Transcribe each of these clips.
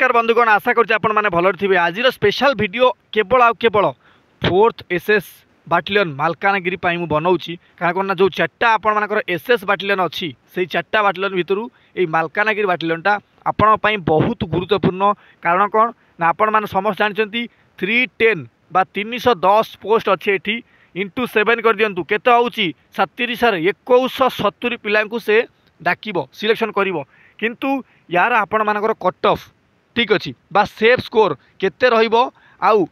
नमस्कार बंधुगण आशा करछि आपण माने भलर थिबे। आज स्पेशल वीडियो केवल आ केवल 4th एसएस बाटालियन मालकानगिरी पाई मु बनाऊँगी कारण जो चार्टा आपण मानकर एसएस बाटालियन अच्छी से चार्टा बाटालियन भितर ये मालकानगिरी बाटालियनटा आपण पाई बहुत गुरुत्वपूर्ण कारण कौन ना आपण माने समस्त जानते 310 बा 310 पोस्ट अच्छे ये इंटू 7 कर दिंतु केते होउची 37 2170 पिला से डाकिबो सिलेक्शन करिवो किंतु यार आपण मानकर कट ऑफ ठीक अच्छी बा सेफ स्कोर केते रहिबो आउ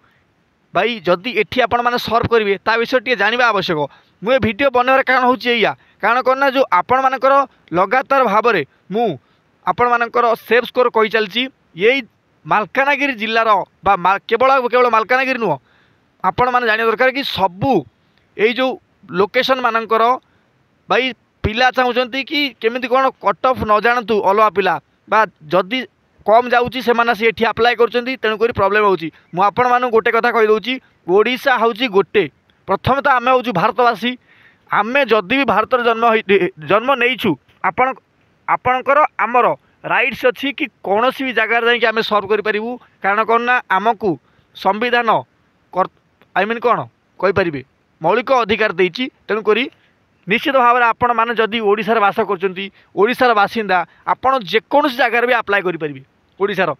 भाई जदि एठी आपण माने सर्व करिवे ता विषय टे जानिबा आवश्यक। मुझे वीडियो बनवार कारण होची एया कारण करना जो आपण मानकर लगातार भाव में मु आपण मानकर सेफ स्कोर कहि चलची यही मालकानगिरी जिल्लार बा केवल केवल मालकानगिरी नुह आपण माने जानिया दरकार कि सबू एई जो लोकेशन मानकर भाई पिला चाहूँगी कि केमिति कौन कट ऑफ न जानतु अलवा पिला बा जदि कम जाऊँगी से आप्लाय कर तेणुक प्रोब्लेम होची मु आपण मानु गोटे कथा कहि दउची ओडिशा होची गोटे प्रथम तो आमे होची भारतवासी आमे जदि भी भारत जन्म नहींछु आपण आपणकर आमर राइट्स अच्छी कि कौन भी जगार जाकि आमे सर्व करि परिबु कारण कौन ना आमको संविधान आई मीन कौन कहि परिबे मौलिक अधिकार देइची तेणुक निश्चित भाव में आपण मैंने जदि ओडिशार बास कर बासिंदा आपड़ जेकोसी जगार भी आप्लाय करेंगे ओडिशार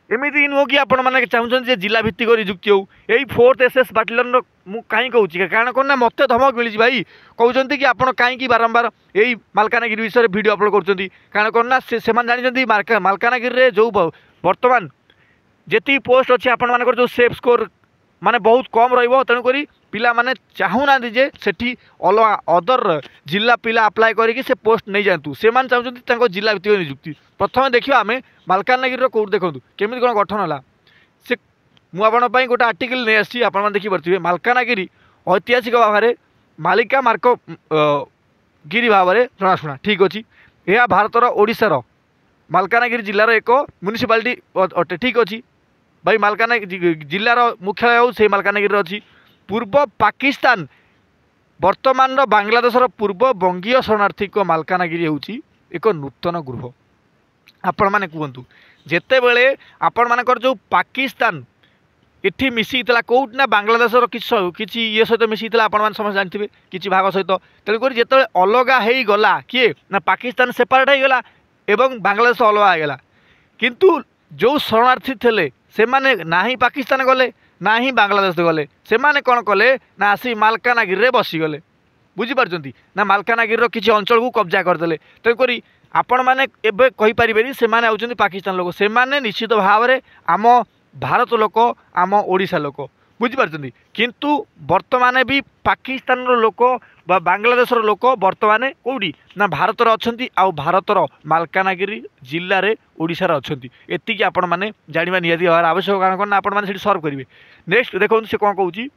एमती नुह कि आपण मैंने चाहते जिला भित्तिक निजुक्ति हो यही 4th एसएस बाटालियन मु कहीं कहूँ कारण कौन ना मत धमक मिली भाई कहते कि आपड़ कहीं बारंबार यही मालकानगिरी विषय वीडियो अपलोड कर कौन ना से जानते मालकानगिरी जो बर्तमान जी पोस्ट अच्छी आपण मानकर जो सेफ स्कोर माने बहुत कम रहिबो तेणुक पिला माने चाहूना जे सेठी अलवा अदर जिला पिला अप्लाई करिक से पोस्ट नहीं जातु से माने चाहते जिला भित्तिक निजुक्ति प्रथम देखिए आम मालकानगिरी कौट देखूँ केमी कौन गठन है से मुझे गोटे आर्टिकल नहीं आसी आप देखिपे मालकानगिरी ऐतिहासिक भाव में मालिका मार्क गिरी भाव में जनाशुना ठीक अच्छे यह भारतर ओडिशार मालकानगिरी जिलार एक म्युनिसिपालिटी अटे ठीक अच्छी भाई मालकानगिरी जिलार मुख्यालय हो से मालकानगिरी अच्छी पूर्व पाकिस्तान वर्तमान बांग्लादेशर पूर्व बंगीय शरणार्थी मालकानगिरी होची एक नूतन गृह आपण माने कहतु जेते बेले आपण मानकर जो पाकिस्तान इठी मिसीला कौट ना बांग्लादेशर किसी ये सहित मिसीला आपण माने समझ जानथिबे किसी भाग सहित तेणुक जिते अलगा हो गला किए ना पाकिस्तान सेपरेट हो गला एवं बांग्लादेश अलगा हो गला किंतु जो शरणार्थी थे से माने ना ही पाकिस्तान गले ना ही बांग्लादेश गले से माने कौन कले ना आसी मालकानगिरी बसीगले बुझीपार्टी ना मालकानगिरी किसी अंचल को कब्जा करदे तेणुक आपण मैंने एवं कहींपारे से माने आउछन्ति पाकिस्तान लोक से माने निश्चित भाव में आम भारत लोक आम ओडिशा लोक बुझीपार्टी किंतु वर्तमान भी पाकिस्तान लोक बा बांग्लादेशर लोक वर्तमान कौटी ना भारतर अच्छी आउ भारतर मालकानगिरी जिले में ओडिशार अच्छी एतिकी आपण मैंने जाना निहाती हमार आवश्यक कारण कौन आपण मैंने सर्व करेंगे। नेक्स्ट देखो से कौन कौन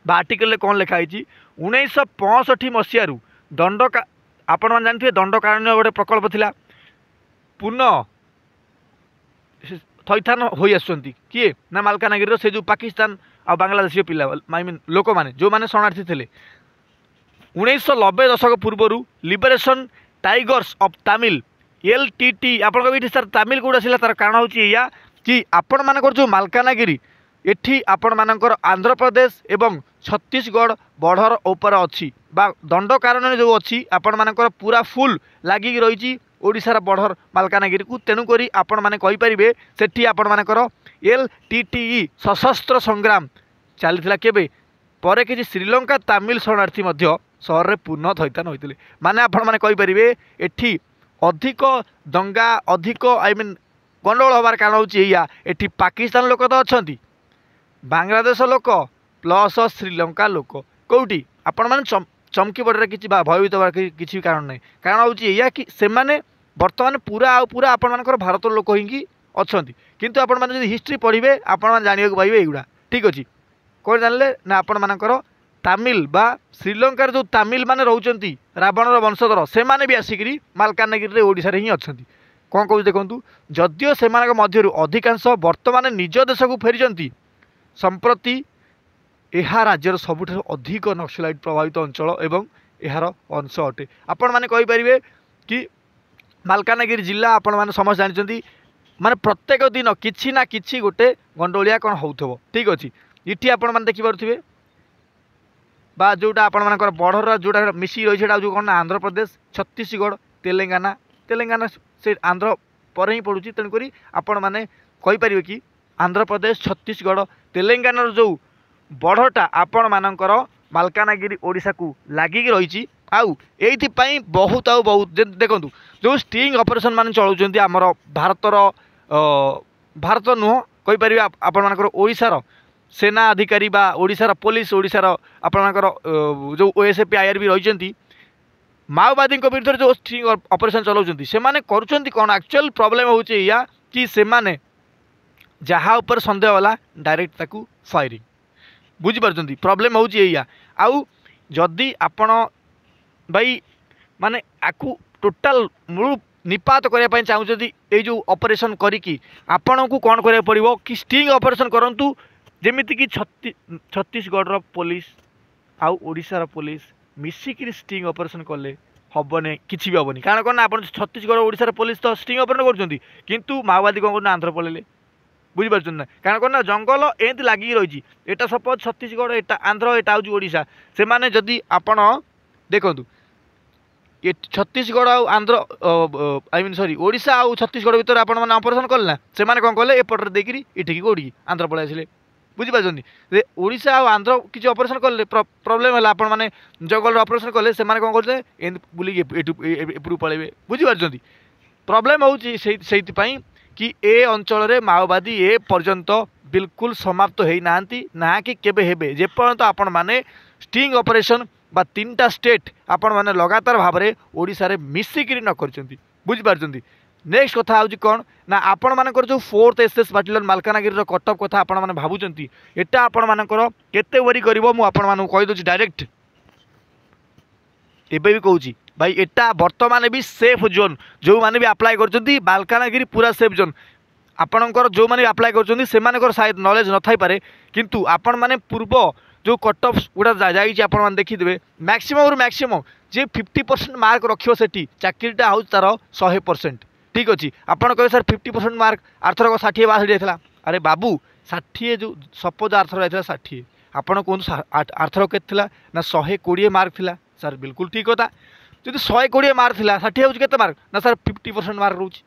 आर्टिकल कौन लिखाई 1965 मसीह दंड आपण मैंने जानते दंडकारण्य गोटे प्रकल्प थिला पुनः थैथान हो आसुँच किए ना मालकानगिरी से जो पाकिस्तान आ बांग्लादेशी पिला आई मीन लोक मैंने जो मैंने शरणार्थी थे 1990 दशक पूर्वर Liberation Tigers of Tamil LTT आपड़ी सर तमिल कौट आसा तार कारण होया कि आपण मानकर जो मालकानगिरी एठी आपण मानकर आंध्र प्रदेश एवं छत्तीसगढ़ बॉर्डर ऊपर अच्छी बा दंड कारण जो अच्छी आपण मानकर पूरा फुल लगिक रही ओडिशार बॉर्डर मालकानगिरी को तेणुक आपण मैंने कहींपारे सेठी आपण मानकर LTTE सशस्त्र संग्राम चली केबे पर किसी श्रीलंका तमिल शरणार्थी सहर में पुनः थैथान होते माने आपण मैंने कहींपारे एठी अधिक दंगा अधिक आई मीन गंडगोल हबार कारण होया एठी पाकिस्तान लोक तो अच्छा बांग्लादेश लोक प्लस श्रीलंका लोक कौटी आपण मैंने चमकी पड़े किसी भयभीत हबार किसी कारण नहीं कारण होया कि से माने वर्तमान पूरा पूरा आपण मानकर भारत लोक ही अच्छा किंतु आपण मैंने हिस्ट्री पढ़े आपण मैंने जाना पाइबे युवा ठीक अच्छे कौन जानले ना आपण मानकर तमिल बा श्रीलंकार जो तमिल माने रहउचंती रावणर वंशधर से माने भी आसिक मालकानगिरी ओडिशा रे ही अच्छी कौन कहूँ देखूँ जदिओ से मध्य अधिकांश वर्तमान निज देश को फेरी संप्रति यह राज्यर सबुठ अधिक नक्सलाइट प्रभावित अंचल एवं यार अंश अटे आपण मैंने कहींपारे कि मालकानगिरी जिला आपण मैंने समस्त जानते ମାନେ ପ୍ରତ୍ୟେକ ଦିନ କିଛି ନା କିଛି ଗୋଟେ ଗଣ୍ଡଗୋଳିଆ କ'ଣ ହେଉଥିବ। ଠିକ୍ ଅଛି, ଏଠି ଆପଣମାନେ ଦେଖିପାରୁଥିବେ ବା ଯେଉଁଟା ଆପଣମାନଙ୍କର ବର୍ଡ଼ର ଯେଉଁଟା ମିଶିକି ରହିଛି ସେଇଟା ଯେଉଁ କ'ଣ ନା ଆନ୍ଧ୍ରପ୍ରଦେଶ, ଛତିଶଗଡ଼, ତେଲେଙ୍ଗାନା ସେ ଆନ୍ଧ୍ର ପରେ ହିଁ ପଡ଼ୁଛି। ତେଣୁକରି ଆପଣମାନେ କହିପାରିବେ କି ଆନ୍ଧ୍ରପ୍ରଦେଶ, ଛତିଶଗଡ଼, ତେଲେଙ୍ଗାନାର ଯେଉଁ ବର୍ଡ଼ରଟା ଆପଣମାନଙ୍କର ମାଲକାନଗିରି ଓଡ଼ିଶାକୁ ଲାଗିକି ରହିଛି। ଆଉ ଏଇଥିପାଇଁ ବହୁତ ଦେଖନ୍ତୁ ଯେଉଁ ଷ୍ଟିଙ୍ଗ ଅପରେସନ୍ ମାନେ ଚଳାଉଛନ୍ତି ଆମର ଭାରତ ନୁହଁ କହିପାରିବେ ଆପଣମାନଙ୍କର ଓଡ଼ିଶାର ସେନା ଅଧିକାରୀ ବା ଓଡ଼ିଶାର ପୋଲିସ, ଓଡ଼ିଶାର ଆପଣମାନଙ୍କର ଯେଉଁ OSP IRB ରହିଛନ୍ତି, ମାଓବାଦୀଙ୍କ ବିରୁଦ୍ଧରେ ଯେଉଁ ଷ୍ଟିଙ୍ଗ ଅପରେସନ୍ ଚଲାଉଛନ୍ତି ସେମାନେ କରୁଛନ୍ତି କ'ଣ? ଆକ୍ଚୁଆଲ୍ ପ୍ରୋବ୍ଲେମ୍ ହେଉଛି ଏଇଆ କି ସେମାନେ ଯାହା ଉପରେ ସନ୍ଦେହ ହେଲା ଡାଇରେକ୍ଟ ତାକୁ ଫାୟାରିଂ। ବୁଝିପାରୁଛନ୍ତି, ପ୍ରୋବ୍ଲେମ୍ ହେଉଛି ଏଇଆ। ଆଉ ଯଦି ଆପଣ ଭାଇ ମାନେ ଆକୁ ଟୋଟାଲ ମୂଳ ନିପାତ କରିବା ପାଇଁ ଚାହୁଁଛନ୍ତି ଏଇ ଯେଉଁ ଅପରେସନ୍ କରିକି ଆପଣଙ୍କୁ କ'ଣ କରିବାକୁ ପଡ଼ିବ କି ଷ୍ଟିଙ୍ଗ ଅପରେସନ୍ କରନ୍ତୁ। ଯେମିତିକି ଛତିଶଗଡ଼ର ପୋଲିସ ଆଉ ଓଡ଼ିଶାର ପୋଲିସ ମିଶିକିରି ଷ୍ଟିଙ୍ଗ ଅପରେସନ୍ କଲେ ହେବନି, କିଛି ବି ହେବନି। କାରଣ କ'ଣ ନା ଆପଣ ଛତିଶଗଡ଼ ଓଡ଼ିଶାର ପୋଲିସ ତ ଷ୍ଟିଙ୍ଗ ଅପରେସନ୍ କରୁଛନ୍ତି, କିନ୍ତୁ ମାଓବାଦୀ କ'ଣ କରୁଛନ୍ତି ଆନ୍ଧ୍ର ପଳେଇଲେ। ବୁଝିପାରୁଛନ୍ତି ନା? କାରଣ କ'ଣ ନା ଜଙ୍ଗଲ ଏମିତି ଲାଗିକି ରହିଛି। ଏଇଟା ସପୋଜ୍ ଛତିଶଗଡ଼, ଏଇଟା ଆନ୍ଧ୍ର, ଏଇଟା ହେଉଛି ଓଡ଼ିଶା। ସେମାନେ ଯଦି ଆପଣ ଦେଖନ୍ତୁ ଛତିଶଗଡ଼ ଆଉ ଆନ୍ଧ୍ର ଓଡ଼ିଶା ଆଉ ଛତିଶଗଡ଼ ଭିତରେ ଆପଣମାନେ ଅପରେସନ୍ କଲେ ନା, ସେମାନେ କ'ଣ କଲେ ଏପଟରେ ଦେଇକିରି ଏଠିକି କୋଉଠିକି ଆନ୍ଧ୍ର ପଳେଇ ଆସିଲେ। ବୁଝିପାରୁଛନ୍ତି, ଯେ ଓଡ଼ିଶା ଆଉ ଆନ୍ଧ୍ର କିଛି ଅପରେସନ୍ କଲେ ପ୍ରୋବ୍ଲେମ୍ ହେଲା, ଆପଣମାନେ ଜଙ୍ଗଲରେ ଅପରେସନ୍ କଲେ ସେମାନେ କ'ଣ କରୁଥିଲେ ଏମିତି ବୁଲିକି ଏପଟକୁ ପଳେଇବେ। ବୁଝିପାରୁଛନ୍ତି, ପ୍ରୋବ୍ଲେମ୍ ହେଉଛି ସେଇଥିପାଇଁ କି ଏ ଅଞ୍ଚଳରେ ମାଓବାଦୀ ଏ ପର୍ଯ୍ୟନ୍ତ ବିଲକୁଲ ସମାପ୍ତ ହୋଇନାହାନ୍ତି, ନା କି କେବେ ହେବେ, ଯେପର୍ଯ୍ୟନ୍ତ ଆପଣମାନେ ଷ୍ଟିଙ୍ଗ ଅପରେସନ୍ ବା 3ଟା ଷ୍ଟେଟ୍ ଆପଣମାନେ ଲଗାତାର ଭାବରେ ଓଡ଼ିଶାରେ ମିଶିକିରି ନ କରିଛନ୍ତି। ବୁଝିପାରୁଛନ୍ତି, ନେକ୍ସଟ କଥା ହେଉଛି କ'ଣ ନା ଆପଣମାନଙ୍କର ଯେଉଁ 4th SS ବାଟାଲିୟନ୍ ମାଲକାନଗିରିର କଟଅଫ୍ କଥା ଆପଣମାନେ ଭାବୁଛନ୍ତି, ଏଟା ଆପଣମାନଙ୍କର କେତେ ଓରି କରିବ ମୁଁ ଆପଣମାନଙ୍କୁ କହିଦେଉଛି ଡାଇରେକ୍ଟ। ଏବେ ବି କହୁଛି ଭାଇ, ଏଟା ବର୍ତ୍ତମାନ ବି ସେଫ୍ ଜୋନ୍। ଯେଉଁମାନେ ବି ଆପ୍ଲାଏ କରୁଛନ୍ତି ମାଲକାନଗିରି ପୁରା ସେଫ୍ ଜୋନ୍। ଆପଣଙ୍କର ଯେଉଁମାନେ ବି ଆପ୍ଲାଏ କରୁଛନ୍ତି ସେମାନଙ୍କର ସାୟଦ ନଲେଜ୍ ନଥାଇପାରେ, କିନ୍ତୁ ଆପଣମାନେ ପୂର୍ବ ଯେଉଁ କଟଅଫ୍ ଗୁଡ଼ା ଯାଇଛି ଆପଣମାନେ ଦେଖିଦେବେ, ମ୍ୟାକ୍ସିମମ୍ରୁ ମ୍ୟାକ୍ସିମମ୍ ଯେ 50% ମାର୍କ ରଖିବ ସେଠି ଚାକିରିଟା ହେଉଛି ତା'ର 100%। ଠିକ୍ ଅଛି, ଆପଣ କହିବେ ସାର୍ 50% ମାର୍କ, ଆରଥରକ 60-62 ଯାଇଥିଲା। ଆରେ ବାବୁ 60 ଯେଉଁ ସପୋଜ୍ ଆରଥର ଯାଇଥିଲା 60, ଆପଣ କୁହନ୍ତୁ ଆରଥରକ କେତେ ଥିଲା ନା 120 ମାର୍କ ଥିଲା। ସାର୍ ବିଲକୁଲ ଠିକ୍ କଥା, ଯଦି 120 ମାର୍କ ଥିଲା 60 ହେଉଛି କେତେ ମାର୍କ ନା ସାର୍ 50% ମାର୍କ ରହୁଛି।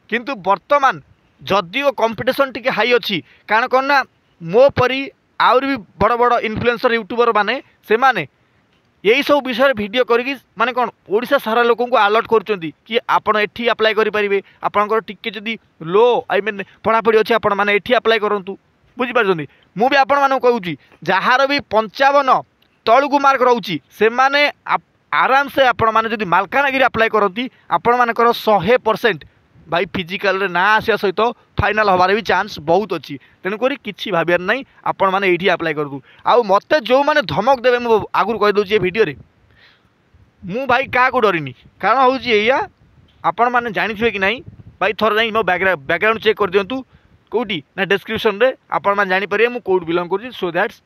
କିନ୍ତୁ ବର୍ତ୍ତମାନ ଯଦିଓ କମ୍ପିଟିସନ୍ ଟିକେ ହାଇ ଅଛି, କାରଣ କ'ଣ ନା ମୋ ପରି ଆହୁରି ବି ବଡ଼ ବଡ଼ ଇନଫ୍ଲୁଏନ୍ସର ୟୁଟ୍ୟୁବର ମାନେ ସେମାନେ এইসব বিষয়ে ভিডিও করিকি মানে কোণ ওড়িশা সারা লোকଙ୍କୁ আলর্ট করছেন কি আপনার এটি আপ্লাই করে আপনার টিকে যদি লো আই মিন পড়াপড়ি অছে আপনার মানে এটি আপ্লাই করতু। বুঝিপারছেন, মু বি আপনার কହୁছি যাହାର ବି 55 তলকু মার্ক রয়েছে সেমানে আরামসে আপনার মানে যদি মালকানগিরি আপ্লাই করতে আপনার 100% ভাই ফিজিকাল না আসা সহিত ফাইনাল হবার भी চান্স বহুত অছি। তেণুক কিছু ভাবার না, আপন মানে এইটি আপ্লাই করতু। আউ মতে যে মানে ধমক দেবে মু আগুর কইদউছি এই ভিডিওরে, মু ভাই কাকু ডরিনি। কারণ হচ্ছে এইয়া আপন মানে জানিথিবে কি নাই ভাই, থরে যাই মো ব্যাকগ্রাউন্ড চেক করে দিয়ন্তু কোটি না ডেসক্রিপশন রে আপন মানে জানি পারিবে মু কোড বিলং করছি। সো দ্যাটস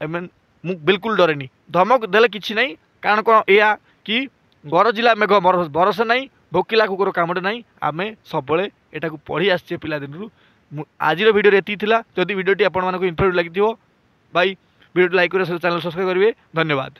আই মিন মু বিলকুল ডরেনি, ধমক দেলে কিছু নাই। কারণ কোন এয়া কি গরজিলা মেঘ বরসে নাই, ভোকিলা কুকুর কামড়ে নাই। আমি সবুলে এটা পড়ি আসছে পিলাদিনু। আজির ভিডিওরে এতি লা। যদি ভিডিওটি আপনার ইনফরমেটিভ লাগি ভাই ভিডিওটি লাইক করে চ্যানেল সবসক্রাইব করবে। ধন্যবাদ।